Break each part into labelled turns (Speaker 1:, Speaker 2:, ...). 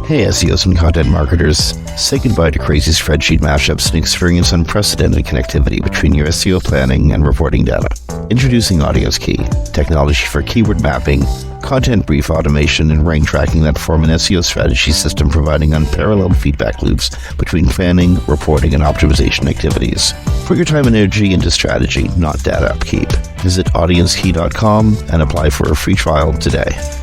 Speaker 1: Hey SEOs and content marketers, say goodbye to crazy spreadsheet mashups and experience unprecedented connectivity between your SEO planning and reporting data. Introducing Audience Key, technology for keyword mapping, content brief automation, and rank tracking that form an SEO strategy system providing unparalleled feedback loops between planning, reporting, and optimization activities. Put your time and energy into strategy, not data upkeep. Visit audiencekey.com and apply for a free trial today.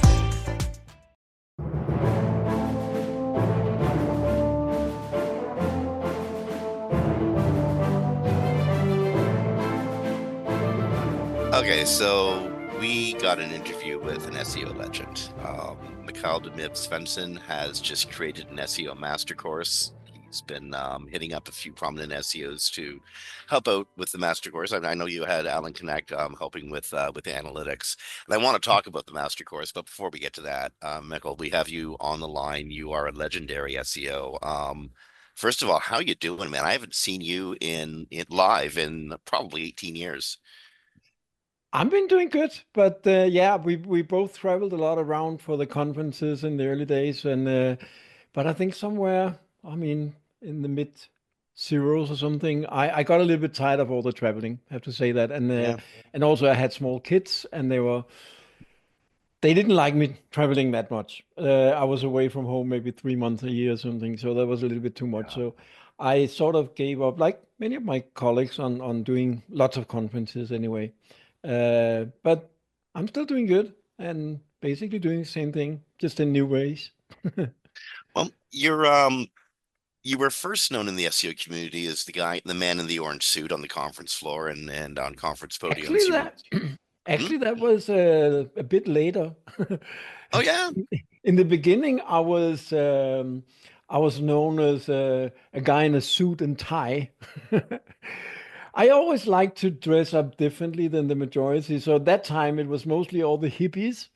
Speaker 1: Okay, so we got an interview with an SEO legend. Mikkel deMib Svendsen has just created an SEO Master Course. He's been hitting up a few prominent SEOs to help out with the Master Course. I know you had Alan Connect helping with analytics, and I want to talk about the Master Course. But before we get to that, Mikkel, we have you on the line. You are a legendary SEO. First of all, how you doing, man? I haven't seen you in live in probably 18 years.
Speaker 2: I've been doing good, but yeah, we both traveled a lot around for the conferences in the early days, and but I think somewhere, I mean, in the mid zeros or something, I got a little bit tired of all the traveling. I have to say that,
Speaker 1: Yeah.
Speaker 2: and also I had small kids, and they didn't like me traveling that much. I was away from home maybe 3 months a year or something, so that was a little bit too much.
Speaker 1: Yeah.
Speaker 2: So I sort of gave up, like many of my colleagues, on doing lots of conferences anyway. But I'm still doing good and basically doing the same thing, just in new ways.
Speaker 1: Well, you were first known in the SEO community as the man in the orange suit on the conference floor and on conference podiums.
Speaker 2: Actually,
Speaker 1: You were,
Speaker 2: that
Speaker 1: hmm?
Speaker 2: actually that was a bit later.
Speaker 1: Oh yeah.
Speaker 2: In the beginning, I was known as a guy in a suit and tie. I always like to dress up differently than the majority. So at that time, it was mostly all the hippies,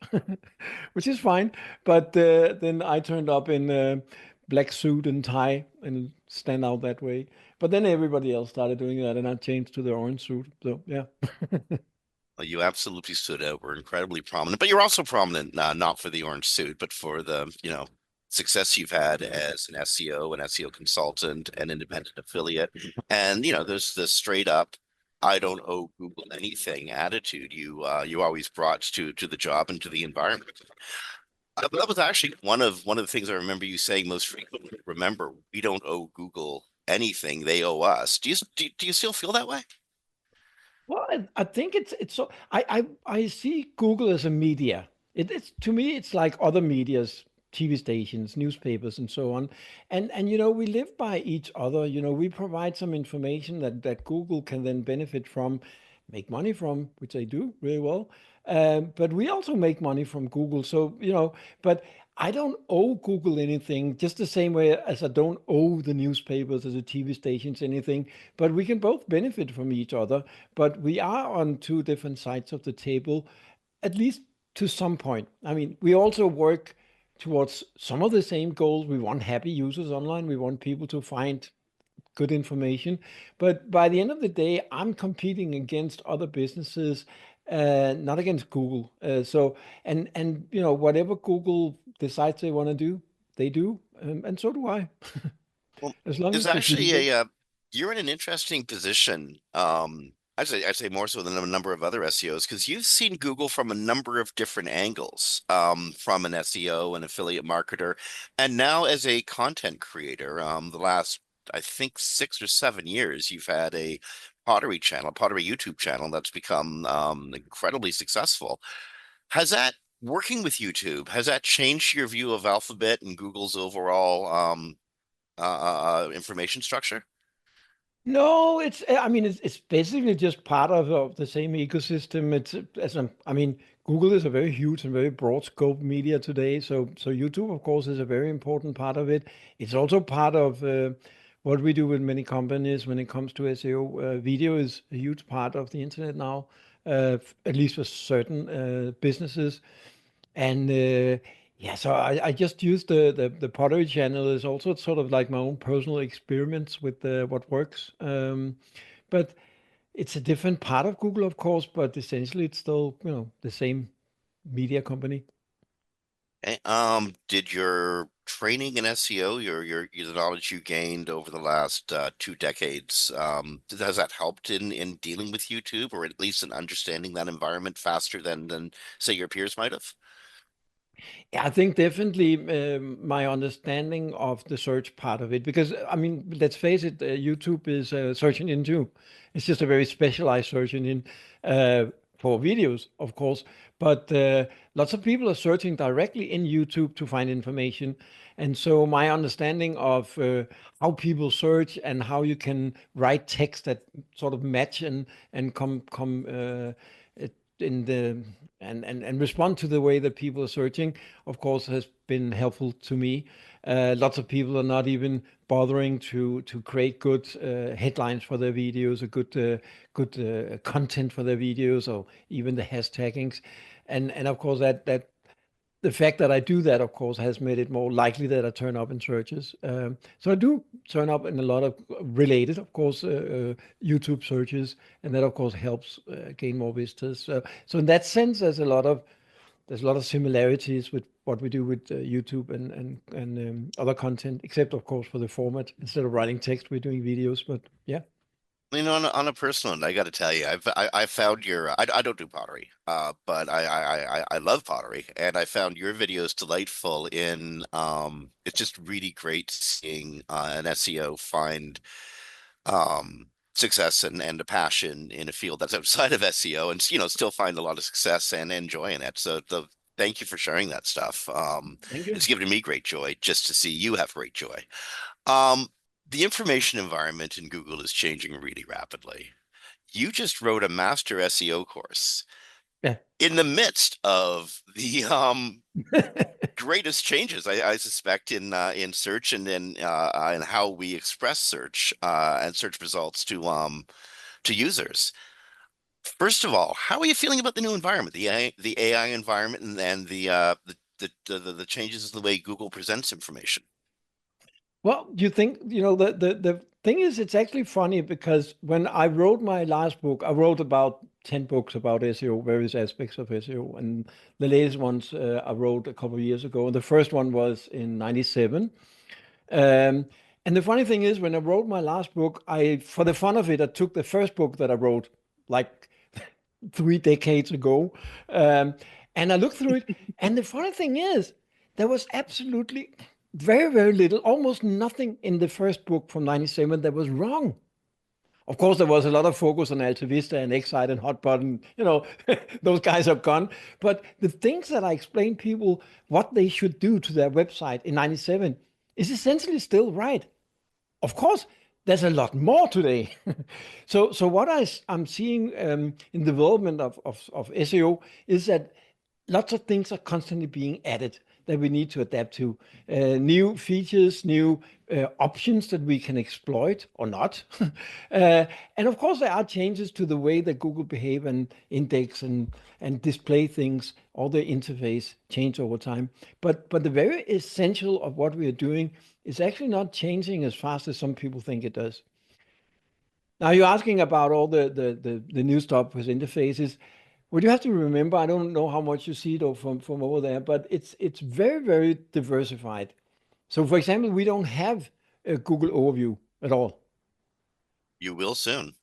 Speaker 2: which is fine. But then I turned up in a black suit and tie and stand out that way. But then everybody else started doing that, and I changed to the orange suit. So yeah.
Speaker 1: Well, you absolutely stood out. Were incredibly prominent, but you're also prominent not for the orange suit, but for the success you've had as an SEO, an SEO consultant, an independent affiliate, and there's the straight up, I don't owe Google anything attitude you always brought to the job and to the environment. That was actually one of the things I remember you saying most frequently. Remember, we don't owe Google anything; they owe us. Do you still feel that way?
Speaker 2: Well, I think it's so I see Google as a media. It's to me it's like other medias, TV stations, newspapers, and so on. And we live by each other. We provide some information that Google can then benefit from, make money from, which they do really well. But we also make money from Google. So but I don't owe Google anything, just the same way as I don't owe the newspapers or the TV stations anything. But we can both benefit from each other. But we are on two different sides of the table, at least to some point. I mean, we also work towards some of the same goals. We want happy users online. We want people to find good information. But by the end of the day, I'm competing against other businesses, not against Google. So whatever Google decides they want to do, they do, and so do I.
Speaker 1: Well,
Speaker 2: As long
Speaker 1: there's
Speaker 2: as it's
Speaker 1: actually
Speaker 2: legal.
Speaker 1: you're in an interesting position. I'd say more so than a number of other SEOs because you've seen Google from a number of different angles, from an SEO, an affiliate marketer, and now as a content creator. The last, I think, 6 or 7 years, you've had a pottery YouTube channel that's become incredibly successful. Has that working with YouTube, has that changed your view of Alphabet and Google's overall information structure?
Speaker 2: No, I mean, it's basically just part of the same ecosystem. I mean, Google is a very huge and very broad scope media today. So YouTube, of course, is a very important part of it. It's also part of what we do with many companies when it comes to SEO. Video is a huge part of the internet now, at least for certain businesses. And yeah, so I just use the pottery channel as also sort of like my own personal experiments with what works. But it's a different part of Google, of course, but essentially it's still, the same media company.
Speaker 1: Did your training in SEO, the knowledge you gained over the last 2 decades, has that helped in dealing with YouTube, or at least in understanding that environment faster than say your peers might have?
Speaker 2: Yeah, I think definitely my understanding of the search part of it, because I mean, let's face it, YouTube is a search engine too. It's just a very specialized search engine uh, for videos, of course. But lots of people are searching directly in YouTube to find information. And so my understanding of how people search and how you can write text that sort of match and come in the and respond to the way that people are searching, of course, has been helpful to me. Lots of people are not even bothering to create good headlines for their videos, or good content for their videos, or even the hashtaggings, and of course that the fact that I do that, of course, has made it more likely that I turn up in searches. So I do turn up in a lot of related, of course, YouTube searches, and that, of course, helps gain more visitors. So in that sense, there's a lot of similarities with what we do with YouTube and other content, except, of course, for the format. Instead of writing text, we're doing videos. But yeah,
Speaker 1: On a personal note, I got to tell you, I found I don't do pottery, but I love pottery, and I found your videos delightful. It's just really great seeing an SEO find success and a passion in a field that's outside of SEO, and still find a lot of success and enjoying it. So thank you for sharing that stuff.
Speaker 2: thank you.
Speaker 1: It's given me great joy just to see you have great joy. Um, the information environment in Google is changing really rapidly. You just wrote a master SEO course
Speaker 2: Yeah.
Speaker 1: in the midst of the greatest changes, I suspect, in search and how we express search and search results to users. First of all, how are you feeling about the new environment, the AI environment, and the changes in the way Google presents information?
Speaker 2: Well, you think, the thing is, it's actually funny because when I wrote my last book, I wrote about 10 books about SEO, various aspects of SEO. And the latest ones I wrote a couple of years ago. And the first one was in 97. Um, and the funny thing is, when I wrote my last book, for the fun of it, I took the first book that I wrote like 3 decades ago. Um, and I looked through it. And the funny thing is, there was absolutely very, very little, almost nothing in the first book from 97 that was wrong. Of course, there was a lot of focus on Alta Vista and Excite and Hotbot, and those guys are gone. But the things that I explained people what they should do to their website in 97 is essentially still right. Of course, there's a lot more today. So what I'm seeing in development of SEO is that lots of things are constantly being added that we need to adapt to. New features, new options that we can exploit or not. And of course, there are changes to the way that Google behave and index and display things. All the interface change over time. But the very essential of what we are doing is actually not changing as fast as some people think it does. Now you're asking about all the new stuff with interfaces. What you have to remember, I don't know how much you see though from over there, but it's very, very diversified. So for example, we don't have a Google overview at all.
Speaker 1: You will soon.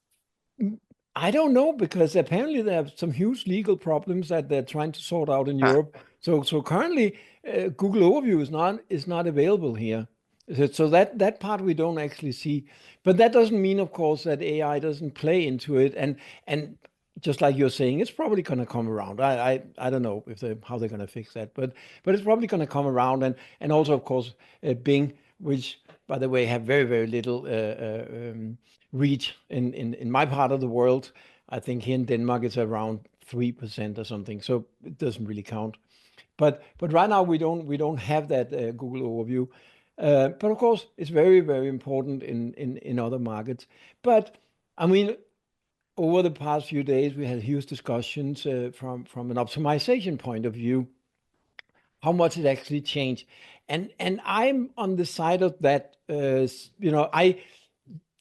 Speaker 2: I don't know because apparently there are some huge legal problems that they're trying to sort out in
Speaker 1: Huh.
Speaker 2: Europe. So currently, Google Overview is not available here. So that part we don't actually see, but that doesn't mean, of course, that AI doesn't play into it. And just like you're saying, it's probably going to come around. I don't know if how they're going to fix that, but it's probably going to come around. And also, of course, Bing, which by the way have very, very little reach in my part of the world. I think here in Denmark it's around 3% or something, so it doesn't really count. But right now we don't have that Google overview. But of course, it's very, very important in other markets. But I mean, over the past few days, we had huge discussions from an optimization point of view, how much it actually changed. And I'm on the side of that. I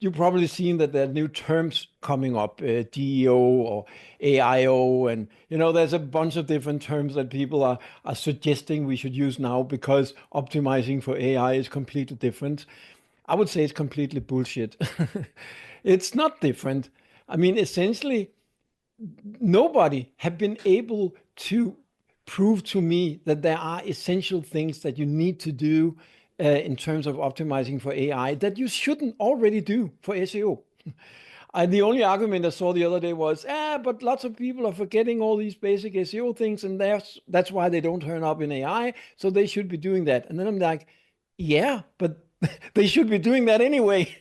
Speaker 2: you've probably seen that there are new terms coming up, DEO or AIO, and there's a bunch of different terms that people are suggesting we should use now because optimizing for AI is completely different. I would say it's completely bullshit. It's not different. I mean, essentially, nobody have been able to prove to me that there are essential things that you need to do in terms of optimizing for AI that you shouldn't already do for SEO. The only argument I saw the other day was, but lots of people are forgetting all these basic SEO things, and that's why they don't turn up in AI, so they should be doing that. And then I'm like, yeah, but they should be doing that anyway.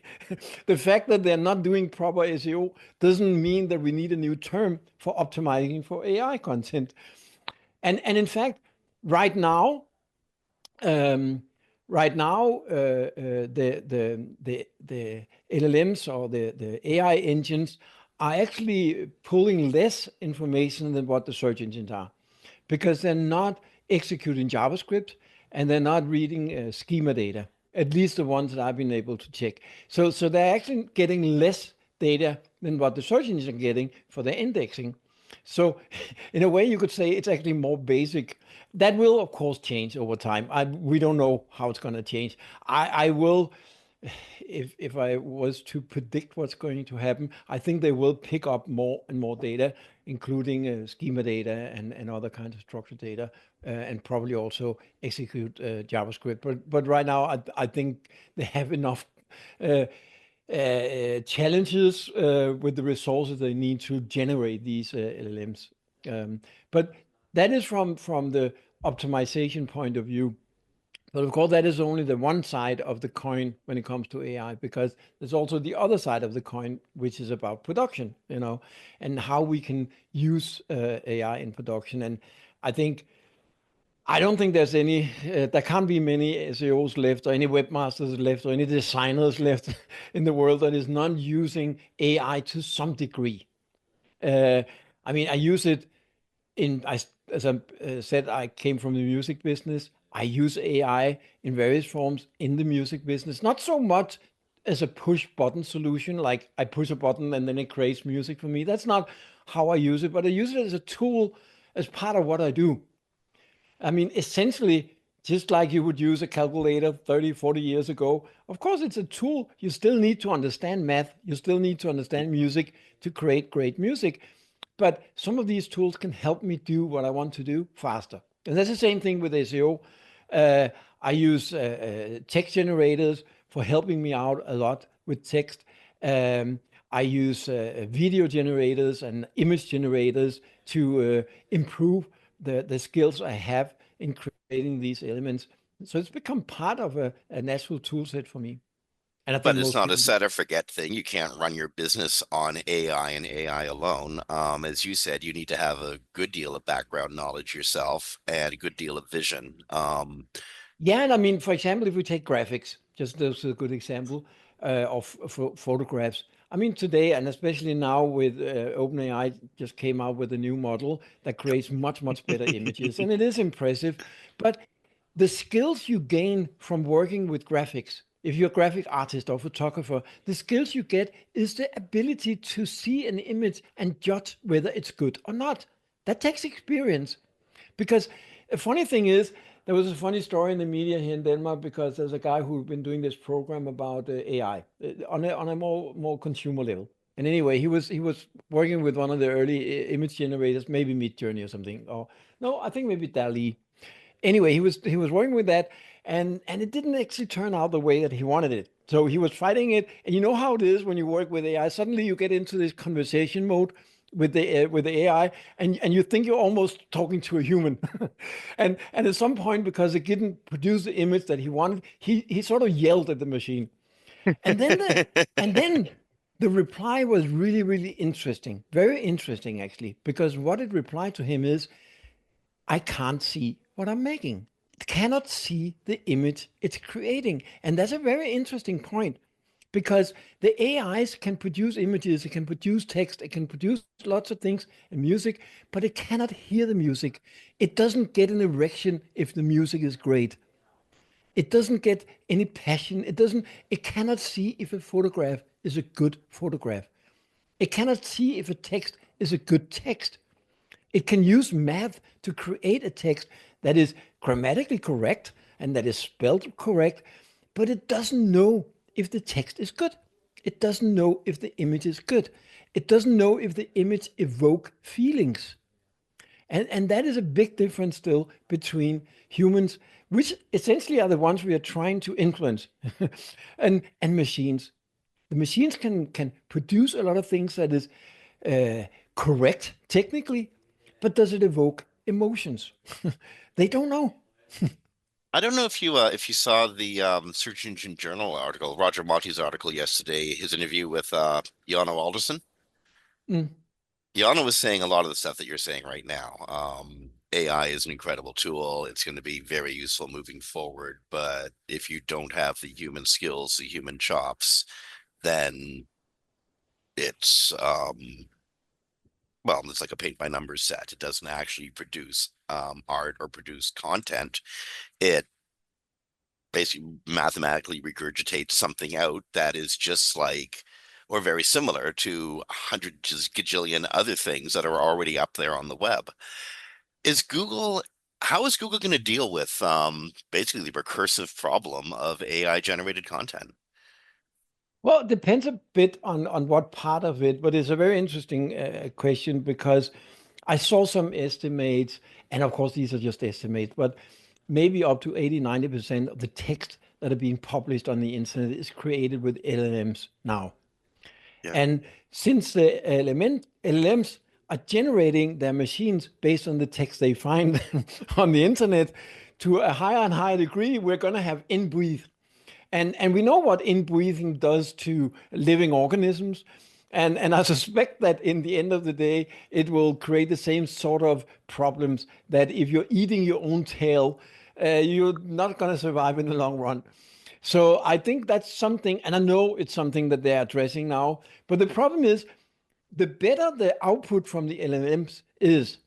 Speaker 2: The fact that they're not doing proper SEO doesn't mean that we need a new term for optimizing for AI content. And in fact, right now, um, the LLMs or the AI engines are actually pulling less information than what the search engines are, because they're not executing JavaScript and they're not reading schema data, at least the ones that I've been able to check. So they're actually getting less data than what the search engines are getting for their indexing. So in a way, you could say it's actually more basic. That will, of course, change over time. We don't know how it's going to change. I will, if I was to predict what's going to happen, I think they will pick up more and more data, including schema data and other kinds of structured data, and probably also execute JavaScript. But right now, I think they have enough challenges with the resources they need to generate these LLMs. But that is from the optimization point of view. But of course, that is only the one side of the coin when it comes to AI, because there's also the other side of the coin, which is about production, and how we can use AI in production. And I think I don't think there can't be many SEOs left or any webmasters left or any designers left in the world that is not using AI to some degree. Uh, I mean, I use it as I said, I came from the music business. I use AI in various forms in the music business, not so much as a push button solution, like I push a button and then it creates music for me. That's not how I use it, but I use it as a tool, as part of what I do. I mean, essentially, just like you would use a calculator 30, 40 years ago, of course, it's a tool. You still need to understand math. You still need to understand music to create great music. But some of these tools can help me do what I want to do faster. And that's the same thing with SEO. I use text generators for helping me out a lot with text. I use video generators and image generators to improve the skills I have in creating these elements. So it's become part of a natural tool set for me. And I
Speaker 1: But
Speaker 2: think
Speaker 1: it's
Speaker 2: most
Speaker 1: not a
Speaker 2: people do.
Speaker 1: set or forget thing. You can't run your business on AI and AI alone. As you said, you need to have a good deal of background knowledge yourself and a good deal of vision.
Speaker 2: Yeah, and I mean, for example, if we take graphics, just as a good example of photographs. I mean, today, and especially now with OpenAI just came out with a new model that creates much, much better images. And it is impressive. But the skills you gain from working with graphics, if you're a graphic artist or photographer, the skills you get is the ability to see an image and judge whether it's good or not. That takes experience. Because a funny thing is, there was a funny story in the media here in Denmark, because there's a guy who's been doing this program about AI on a more consumer level. And anyway, he was working with one of the early image generators, maybe Midjourney or something, or no, I think maybe DALL-E. Anyway, he was working with that, and it didn't actually turn out the way that he wanted it. So he was fighting it, and you know how it is when you work with AI. Suddenly you get into this conversation mode with the AI, and you think you're almost talking to a human, and at some point, because it didn't produce the image that he wanted, he sort of yelled at the machine, and then the and then the reply was really really interesting, very interesting actually, because what it replied to him is, I can't see what I'm making. It cannot see the image it's creating. And that's a very interesting point, because the AIs can produce images, it can produce text, it can produce lots of things and music, but it cannot hear the music. It doesn't get an erection if the music is great. It doesn't get any passion. It cannot see if a photograph is a good photograph. It cannot see if a text is a good text. It can use math to create a text that is grammatically correct and that is spelled correct, but it doesn't know if the text is good. It doesn't know if the image is good. It doesn't know if the image evoke feelings. And that is a big difference still between humans, which essentially are the ones we are trying to influence, and machines. The machines can produce a lot of things that is correct technically, but does it evoke emotions? They don't know.
Speaker 1: I don't know if you saw the Search Engine Journal article, Roger Monti's article yesterday, his interview with Jana Alderson.
Speaker 2: Mm.
Speaker 1: Jana was saying a lot of the stuff that you're saying right now. AI is an incredible tool. It's going to be very useful moving forward, but if you don't have the human skills, the human chops, then it's well, it's like a paint by numbers set. It doesn't actually produce art or produce content. It basically mathematically regurgitates something out that is just like or very similar to hundreds gajillion other things that are already up there on the web. Is Google How is Google going to deal with basically the recursive problem of AI generated content?
Speaker 2: Well, it depends a bit on what part of it, but it's a very interesting question because I saw some estimates, and of course these are just estimates, but maybe up to 80-90% of the text that are being published on the internet is created with LLMs now.
Speaker 1: Yeah.
Speaker 2: And since the LLMs are generating their machines based on the text they find on the internet to a higher and higher degree, we're going to have inbreathe. And we know what inbreathing does to living organisms. And I suspect that in the end of the day, it will create the same sort of problems that if you're eating your own tail, you're not going to survive in the long run. So I think that's something, and I know it's something that they're addressing now. But the problem is, the better the output from the LLMs is,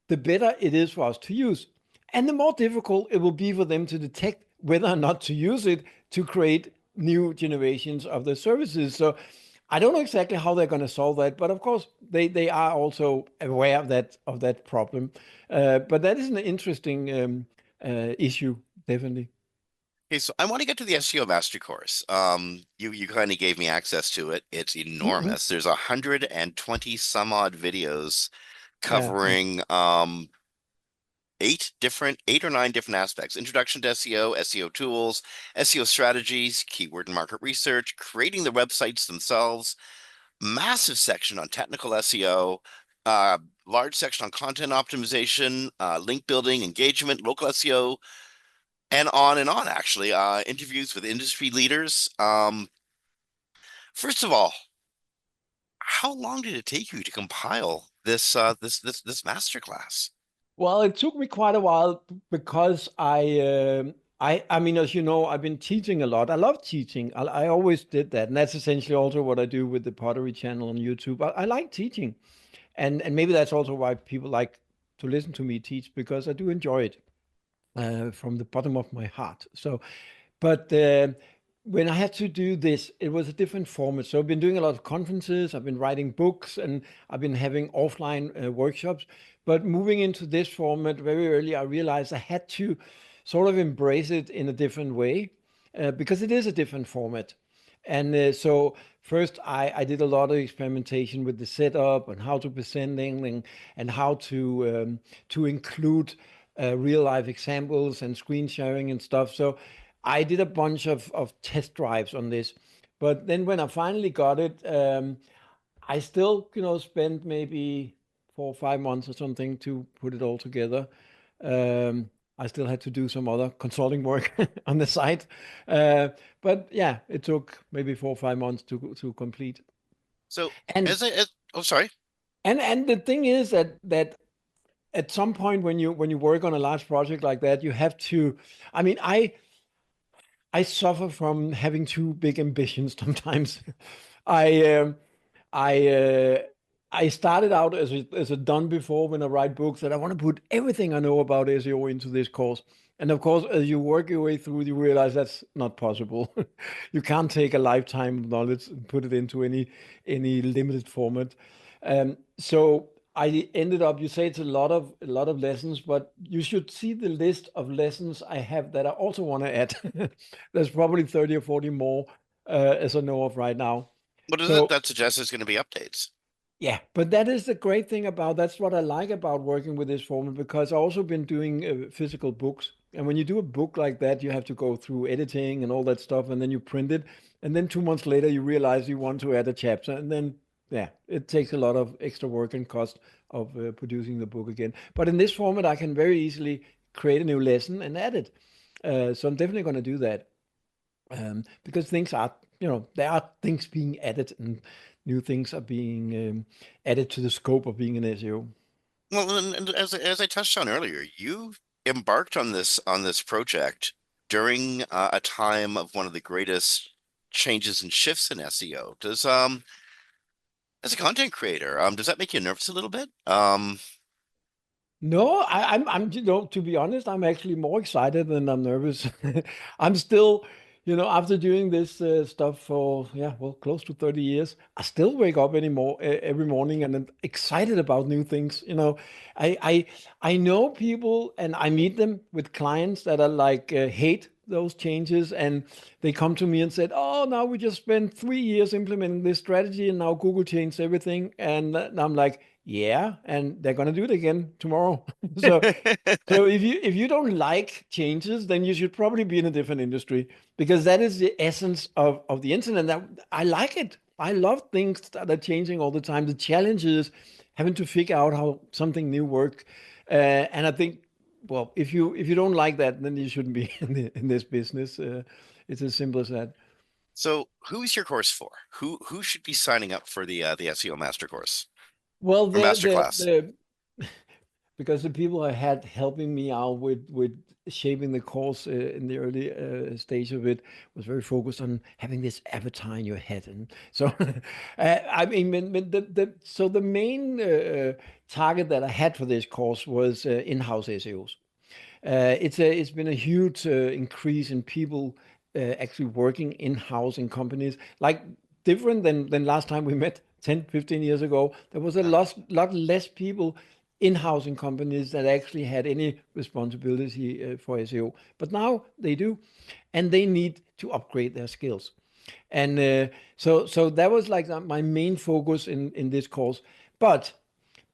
Speaker 2: the better it is for us to use. And the more difficult it will be for them to detect whether or not to use it to create new generations of the services. So I don't know exactly how they're going to solve that, but of course they are also aware of that problem. But that is an interesting issue, definitely.
Speaker 1: Okay, so I want to get to the SEO Master Course. You kind of gave me access to it. It's
Speaker 2: Mhm.
Speaker 1: enormous. There's 120 some odd videos
Speaker 2: Yeah.
Speaker 1: covering eight or nine different aspects: introduction to SEO, SEO tools, SEO strategies, keyword and market research, creating the websites themselves, massive section on technical SEO, uh, large section on content optimization, link building, engagement, local SEO, and on, actually. Interviews with industry leaders. First of all, how long did it take you to compile this masterclass?
Speaker 2: Well, it took me quite a while because I mean, as you know, I've been teaching a lot. I love teaching. I always did that, and that's essentially also what I do with the pottery channel on YouTube. I like teaching, and maybe that's also why people like to listen to me teach because I do enjoy it from the bottom of my heart. So, but when I had to do this, it was a different format. So I've been doing a lot of conferences, I've been writing books, and I've been having offline workshops. But moving into this format very early, I realized I had to sort of embrace it in a different way because it is a different format. And so first, I did a lot of experimentation with the setup and how to presenting and how to include real life examples and screen sharing and stuff. So I did a bunch of test drives on this. But then when I finally got it, I still, spent maybe 4 or 5 months or something to put it all together. I still had to do some other consulting work on the side. Uh, but yeah, it took maybe 4 or 5 months to complete.
Speaker 1: So
Speaker 2: And
Speaker 1: oh, sorry.
Speaker 2: and the thing is that at some point when you work on a large project like that, you have to. I mean, I suffer from having too big ambitions sometimes. I um, I uh, I started out as a done before when I write books that I want to put everything I know about SEO into this course. And of course, as you work your way through, you realize that's not possible. You can't take a lifetime of knowledge and put it into any limited format. So I ended up, you say it's a lot of lessons, but you should see the list of lessons I have that I also want to add. There's probably 30 or 40 more as I know of right now.
Speaker 1: What is it
Speaker 2: So
Speaker 1: that suggests there's going to be updates?
Speaker 2: yeah, but that is the great thing about that's what I like about working with this format because I've also been doing physical books. And when you do a book like that, you have to go through editing and all that stuff, and then you print it. And then 2 months later, you realize you want to add a chapter. And then, yeah, it takes a lot of extra work and cost of producing the book again. But in this format, I can very easily create a new lesson and add it. So I'm definitely going to do that because things are, there are things being added and new things are being added to the scope of being an SEO.
Speaker 1: Well, and as I touched on earlier, you embarked on this project during a time of one of the greatest changes and shifts in SEO. Does as a content creator, does that make you nervous a little bit?
Speaker 2: No, I'm, to be honest, I'm actually more excited than I'm nervous. I'm still, after doing this stuff for, yeah, well, close to 30 years, I still wake up every morning and I'm excited about new things. I, I, I know people and I meet them with clients that are like, hate those changes and they come to me and said, "Oh, now we just spent 3 years implementing this strategy and now Google changed everything." And I'm like, yeah, and they're gonna do it again tomorrow. So so if you don't like changes, then you should probably be in a different industry because that is the essence of the internet. That I like it. I love things that are changing all the time. The challenge is having to figure out how something new works. And I think, well, if you don't like that, then you shouldn't be in this business. It's as simple as that.
Speaker 1: So, who's your course for? Who should be signing up for the SEO Master Course
Speaker 2: Well,
Speaker 1: or Master Class?
Speaker 2: because the people I had helping me out with shaping the course in the early stage of it was very focused on having this avatar in your head, and so I mean, so the main target that I had for this course was in-house SEOs. It's been a huge increase in people actually working in-house in companies, like different than last time we met 10, 15 years ago. There was a
Speaker 1: Uh,
Speaker 2: lot less people in-house in companies that actually had any responsibility for SEO. But now they do, and they need to upgrade their skills. And so that was like my main focus in this course. But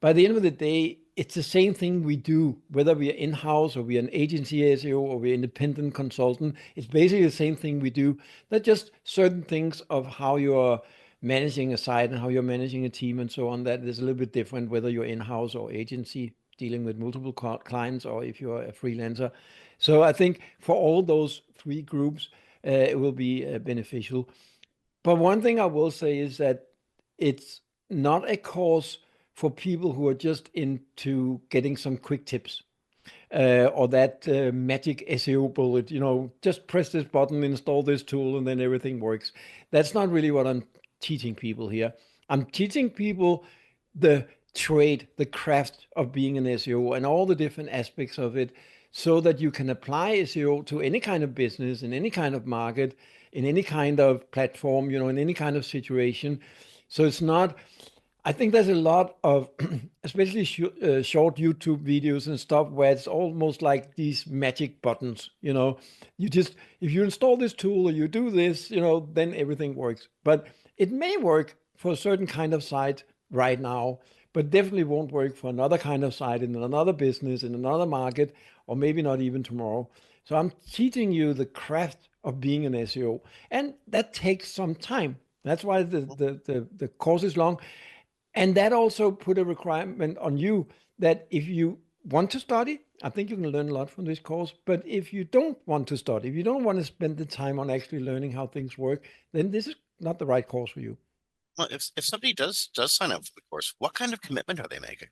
Speaker 2: by the end of the day, it's the same thing we do, whether we are in-house or we are an agency SEO or we're independent consultant. It's basically the same thing we do. They're just certain things of how you're managing a site and how you're managing a team and so on that is a little bit different, whether you're in-house or agency dealing with multiple clients or if you're a freelancer. So I think for all those three groups, it will be beneficial. But one thing I will say is that it's not a course for people who are just into getting some quick tips or that magic SEO bullet, just press this button, install this tool, and then everything works. That's not really what I'm teaching people here. I'm teaching people the trade, the craft of being an SEO and all the different aspects of it so that you can apply SEO to any kind of business, in any kind of market, in any kind of platform, in any kind of situation. So it's not, I think there's a lot of, especially short YouTube videos and stuff where it's almost like these magic buttons, you just, if you install this tool or you do this, then everything works. But it may work for a certain kind of site right now, but definitely won't work for another kind of site in another business, in another market, or maybe not even tomorrow. So I'm teaching you the craft of being an SEO, and that takes some time. That's why the course is long. And that also put a requirement on you that if you want to study, I think you can learn a lot from this course. But if you don't want to study, if you don't want to spend the time on actually learning how things work, then this is not the right course for you.
Speaker 1: well, if somebody does sign up for the course, what kind of commitment are they making?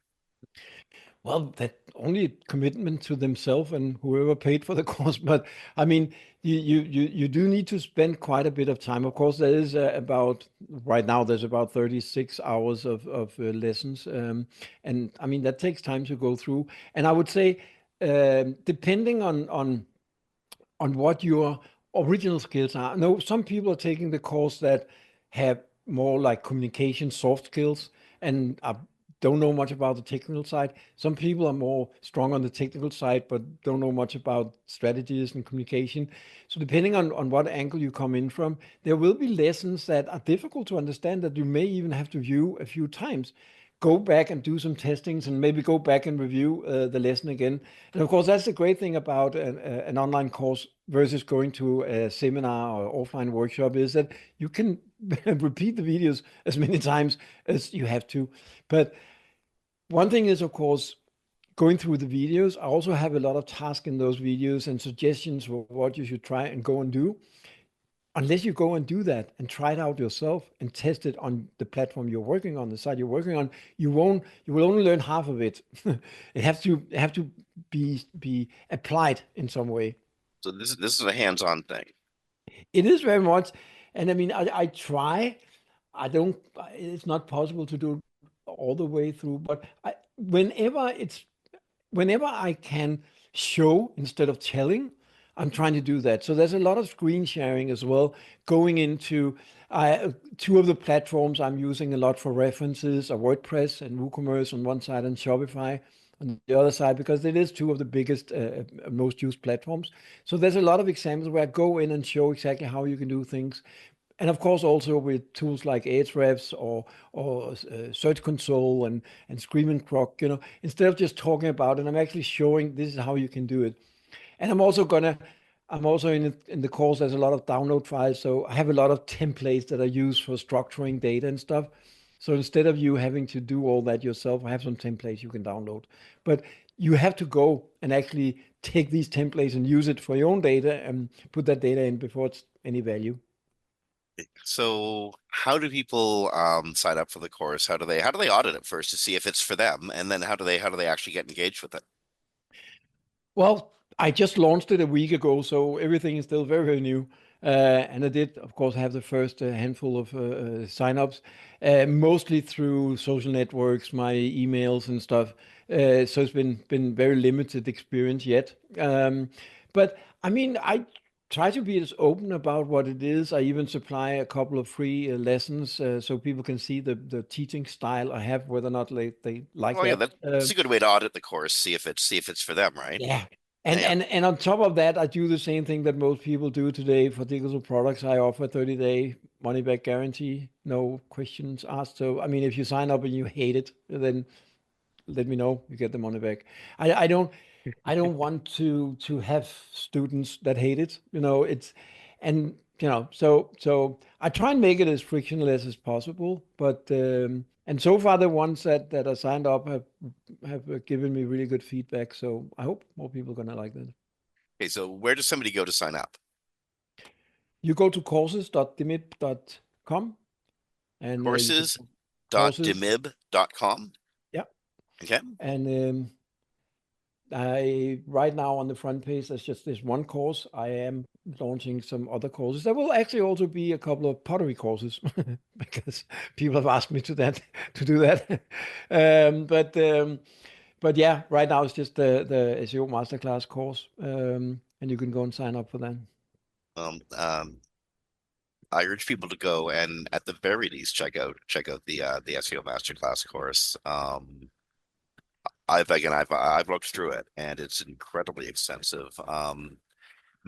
Speaker 2: Well, that only commitment to themselves and whoever paid for the course. But I mean, you do need to spend quite a bit of time. Of course, there is about right now there's about 36 hours of lessons, and I mean that takes time to go through. And I would say depending on what your original skills are. No, some people are taking the course that have more like communication, soft skills, and don't know much about the technical side. Some people are more strong on the technical side, but don't know much about strategies and communication. So depending on what angle you come in from, there will be lessons that are difficult to understand that you may even have to view a few times. Go back and do some testings and maybe go back and review the lesson again. And of course, that's the great thing about an online course versus going to a seminar or offline workshop is that you can repeat the videos as many times as you have to. But one thing is, of course, going through the videos. I also have a lot of tasks in those videos and suggestions for what you should try and go and do. Unless you go and do that and try it out yourself and test it on the platform you're working on, the site you're working on, you will only learn half of it. It have to be applied in some way.
Speaker 1: So this is a hands-on thing.
Speaker 2: It is very much, and I mean, I try. I don't. It's not possible to do it all the way through, but whenever I can show instead of telling, I'm trying to do that. So there's a lot of screen sharing as well, going into two of the platforms I'm using a lot for references are WordPress and WooCommerce on one side and Shopify on the other side, because it is two of the biggest, most used platforms. So there's a lot of examples where I go in and show exactly how you can do things. And of course, also with tools like Ahrefs or Search Console and Scream and Croc, instead of just talking about it, I'm actually showing this is how you can do it. And I'm also in the course, there's a lot of download files. So I have a lot of templates that I use for structuring data and stuff. So instead of you having to do all that yourself, I have some templates you can download. But you have to go and actually take these templates and use it for your own data and put that data in before it's any value.
Speaker 1: So how do people sign up for the course? How do they audit it first to see if it's for them? And then how do they actually get engaged with it?
Speaker 2: Well, I just launched it a week ago, so everything is still very, very new. And I did, of course, have the first handful of signups, mostly through social networks, my emails and stuff. So it's been very limited experience yet. But I mean, I try to be as open about what it is. I even supply a couple of free lessons so people can see the teaching style I have, whether or not they like
Speaker 1: Oh yeah,
Speaker 2: that.
Speaker 1: that's a good way to audit the course, see if it's for them, right?
Speaker 2: Yeah. And
Speaker 1: Yeah.
Speaker 2: and and on top of that, I do the same thing that most people do today for digital products. I offer 30-day money back guarantee, no questions asked. So I mean, if you sign up and you hate it, then let me know. You get the money back. I don't want to have students that hate it. And so I try and make it as frictionless as possible. But and so far the ones that are signed up have given me really good feedback. So I hope more people are gonna like that.
Speaker 1: Okay, so where does somebody go to sign up?
Speaker 2: You go to courses.demib.com and you can courses.
Speaker 1: Courses.demib.com.
Speaker 2: Yeah,
Speaker 1: Okay.
Speaker 2: and I right now on the front page, there's just this one course. I am launching some other courses. There will actually also be a couple of pottery courses because people have asked me to do that. But yeah, right now it's just the SEO Masterclass course, and you can go and sign up for that.
Speaker 1: Um, um, I urge people to go and at the very least check out the SEO Masterclass course. I've looked through it and it's incredibly extensive.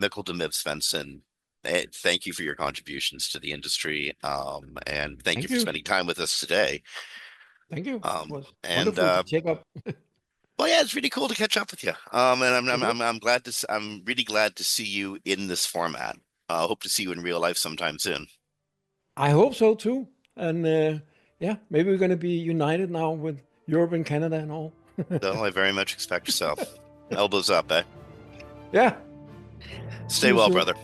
Speaker 1: Mikkel deMib Svendsen, thank you for your contributions to the industry. And thank you
Speaker 2: Thank
Speaker 1: for
Speaker 2: you.
Speaker 1: spending time with us today.
Speaker 2: Thank you. It was
Speaker 1: And
Speaker 2: wonderful to check up.
Speaker 1: well, yeah, it's really cool to catch up with you. And I'm
Speaker 2: It
Speaker 1: I'm
Speaker 2: was.
Speaker 1: I'm, I'm glad I'm really glad to see you in this format. Hope to see you in real life sometime soon.
Speaker 2: I hope so too. And yeah, maybe we're going to be united now with Europe and Canada and all.
Speaker 1: So I very much expect so. Elbows up, eh?
Speaker 2: Yeah. See
Speaker 1: Stay
Speaker 2: you
Speaker 1: well,
Speaker 2: soon.
Speaker 1: brother.